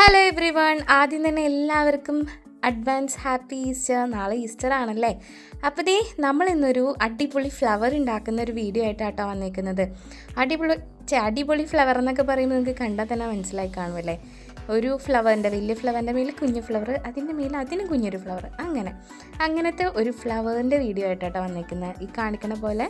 Hello every one, ആദ്യം തന്നെ എല്ലാവർക്കും അഡ്വാൻസ് ഹാപ്പി ഈസ്റ്റർ. നാളെ ഈസ്റ്റർ ആണല്ലേ. അപ്പോൾ ദേ നമ്മൾ ഇന്നൊരു അടിപൊളി ഫ്ലവർ ഉണ്ടാക്കുന്ന ഒരു വീഡിയോ ആയിട്ടാട്ടോ വന്നേക്കുന്നത്. അടിപൊളി ഫ്ലവർ എന്നൊക്കെ പറയുമ്പോൾ നിങ്ങൾക്ക് കണ്ടാൽ തന്നെ മനസ്സിലായി കാണുമല്ലേ. ഒരു ഫ്ലവറിൻ്റെ വലിയ ഫ്ലവറിൻ്റെ മേലെ കുഞ്ഞു ഫ്ലവർ, അതിൻ്റെ മേലെ അതിന് കുഞ്ഞൊരു ഫ്ലവർ, അങ്ങനത്തെ ഒരു ഫ്ലവറിൻ്റെ വീഡിയോ ആയിട്ടാട്ടോ വന്നേക്കുന്നത്. ഈ കാണിക്കണ പോലെ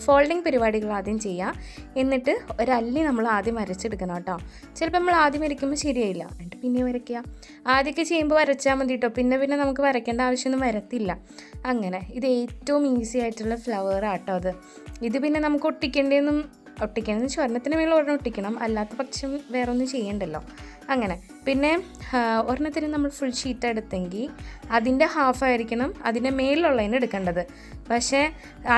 ഫോൾഡിങ് പരിപാടികൾ ആദ്യം ചെയ്യുക. എന്നിട്ട് ഒരല്ലി നമ്മൾ ആദ്യം വരച്ചെടുക്കണം കേട്ടോ. ചിലപ്പോൾ നമ്മൾ ആദ്യം വരയ്ക്കുമ്പോൾ ശരിയായില്ല, എന്നിട്ട് പിന്നെ വരയ്ക്കുക. ആദ്യമൊക്കെ ചെയ്യുമ്പോൾ വരച്ചാൽ മതി കേട്ടോ, പിന്നെ നമുക്ക് വരയ്ക്കേണ്ട ആവശ്യമൊന്നും വരത്തില്ല. അങ്ങനെ ഇത് ഏറ്റവും ഈസി ആയിട്ടുള്ള ഫ്ലവർ ആട്ടോ അത്. ഇത് പിന്നെ നമുക്ക് ഒട്ടിക്കണം ഒരെണ്ണത്തിന് മേലെ ഒരെണ്ണം ഒട്ടിക്കണം, അല്ലാത്ത പക്ഷം വേറെ ഒന്നും ചെയ്യണ്ടല്ലോ. അങ്ങനെ പിന്നെ ഒരെണ്ണത്തിന് നമ്മൾ ഫുൾ ഷീറ്റ് എടുത്തെങ്കിൽ അതിൻ്റെ ഹാഫായിരിക്കണം അതിൻ്റെ മേളിലുള്ളതിന് എടുക്കേണ്ടത്. പക്ഷേ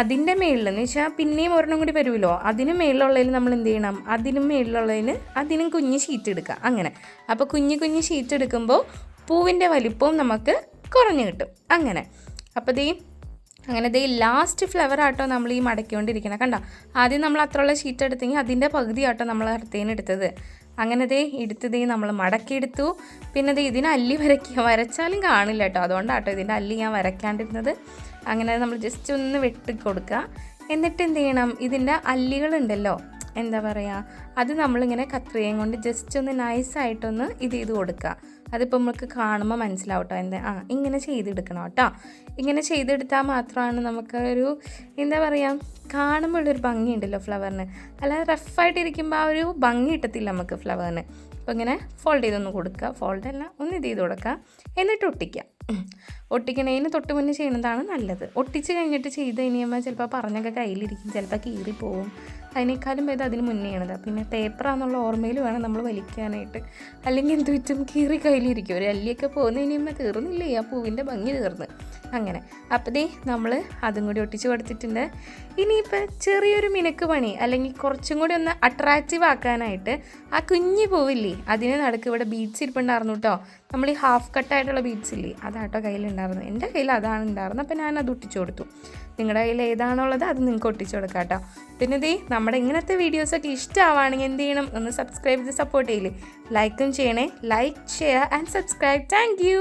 അതിൻ്റെ മേളിലെന്ന് വെച്ചാൽ പിന്നെയും ഒരെണ്ണം കൂടി വരുമല്ലോ, അതിന് മേളിലുള്ളതിൽ നമ്മൾ എന്ത് ചെയ്യണം, അതിനും മേളിലുള്ളതിന് അതിനും കുഞ്ഞ് ഷീറ്റ് എടുക്കുക. അങ്ങനെ അപ്പോൾ കുഞ്ഞ് ഷീറ്റ് എടുക്കുമ്പോൾ പൂവിൻ്റെ വലിപ്പവും നമുക്ക് കുറഞ്ഞു കിട്ടും. അപ്പോൾ ദേ ലാസ്റ്റ് ഫ്ലവർ ആട്ടോ നമ്മൾ ഈ മടക്കിക്കൊണ്ടിരിക്കണം. കണ്ടോ, ആദ്യം നമ്മൾ അത്രയുള്ള ഷീറ്റ് എടുത്തെങ്കിൽ അതിൻ്റെ പകുതി ആട്ടോ നമ്മൾ അടുത്തേന് എടുത്തത്. അങ്ങനെ എടുത്തത് നമ്മൾ മടക്കിയെടുത്തു. പിന്നെ ഇതിന് അല്ലി വരച്ചാലും കാണില്ല കേട്ടോ, അതുകൊണ്ടാട്ടോ ഇതിൻ്റെ അല്ലി ഞാൻ വരയ്ക്കാണ്ടിരുന്നത്. അങ്ങനെ നമ്മൾ ജസ്റ്റ് ഒന്ന് വെട്ടി കൊടുക്കുക. എന്നിട്ട് എന്ത് ചെയ്യണം, ഇതിൻ്റെ അല്ലികളുണ്ടല്ലോ, എന്താ പറയുക, അത് നമ്മളിങ്ങനെ കത്രികയും കൊണ്ട് ജസ്റ്റ് ഒന്ന് നൈസായിട്ടൊന്ന് ഇത് ചെയ്ത് കൊടുക്കുക. അതിപ്പോൾ നമുക്ക് കാണുമ്പോൾ മനസ്സിലാവും കേട്ടോ. ഇങ്ങനെ ചെയ്തെടുക്കണം കേട്ടോ. ഇങ്ങനെ ചെയ്തെടുത്താൽ മാത്രമാണ് നമുക്കൊരു എന്താ പറയുക, കാണുമ്പോഴുള്ളൊരു ഭംഗിയുണ്ടല്ലോ ഫ്ലവറിന്. അല്ലാതെ റഫായിട്ടിരിക്കുമ്പോൾ ആ ഒരു ഭംഗി കിട്ടത്തില്ല നമുക്ക് ഫ്ലവറിന്. അപ്പോൾ ഇങ്ങനെ ഫോൾഡ് ചെയ്തൊന്ന് കൊടുക്കുക, ഫോൾഡല്ല ഒന്ന് ഇത് ചെയ്ത് കൊടുക്കുക. എന്നിട്ട് ഒട്ടിക്കണതിന് തൊട്ട് മുന്നേ ചെയ്യുന്നതാണ് നല്ലത്. ഒട്ടിച്ച് കഴിഞ്ഞിട്ട് ചെയ്ത് കഴിയുമ്പോൾ ചിലപ്പോൾ പറഞ്ഞൊക്കെ കയ്യിലിരിക്കും, ചിലപ്പോൾ കീറിപ്പോവും. അതിനേക്കാളും ഭേദം അതിന് മുന്നേ ചെയ്യണത്. പിന്നെ പേപ്പറാണെന്നുള്ള ഓർമ്മയിൽ വേണം നമ്മൾ വലിക്കാനായിട്ട്, അല്ലെങ്കിൽ എന്ത് പറ്റും, കീറി കയ്യിലിരിക്കും. ഒരു അല്ലിയൊക്കെ പോകുന്നതിന് കഴിയുമ്പോൾ തീർന്നില്ലേ, ആ പൂവിൻ്റെ ഭംഗി തീർന്ന്. അപ്പോൾ നമ്മൾ അതും കൂടി ഒട്ടിച്ച് കൊടുത്തിട്ടുണ്ട്. ഇനിയിപ്പോൾ ചെറിയൊരു മിനുക്ക് പണി, അല്ലെങ്കിൽ കുറച്ചും കൂടി ഒന്ന് അട്രാക്റ്റീവ് ആക്കാനായിട്ട് ആ കുഞ്ഞു പൂവില്ലേ അതിന് നടുക്ക് ഇവിടെ ബീഡ്സ് ഇരിപ്പുണ്ടായിരുന്നു കേട്ടോ. നമ്മൾ ഈ ഹാഫ് കട്ടായിട്ടുള്ള ബീഡ്സ് ഇല്ലേ, അതാട്ടോ കയ്യിലുണ്ടായിരുന്നത്. എൻ്റെ കയ്യിൽ അതാണ് ഉണ്ടായിരുന്നത്, അപ്പോൾ ഞാനത് ഒട്ടിച്ചു കൊടുത്തു. നിങ്ങളുടെ കയ്യിൽ ഏതാണുള്ളത് അത് നിങ്ങൾക്ക് ഒട്ടിച്ചു കൊടുക്കാം കേട്ടോ. പിന്നെ നമ്മുടെ ഇങ്ങനത്തെ വീഡിയോസൊക്കെ ഇഷ്ടമാവുകയാണെങ്കിൽ എന്ത് ചെയ്യണം, ഒന്ന് സബ്സ്ക്രൈബ് ചെയ്ത് സപ്പോർട്ട് ചെയ്യില്ലേ, ലൈക്കും ചെയ്യണേ. Like, share and subscribe. Thank you.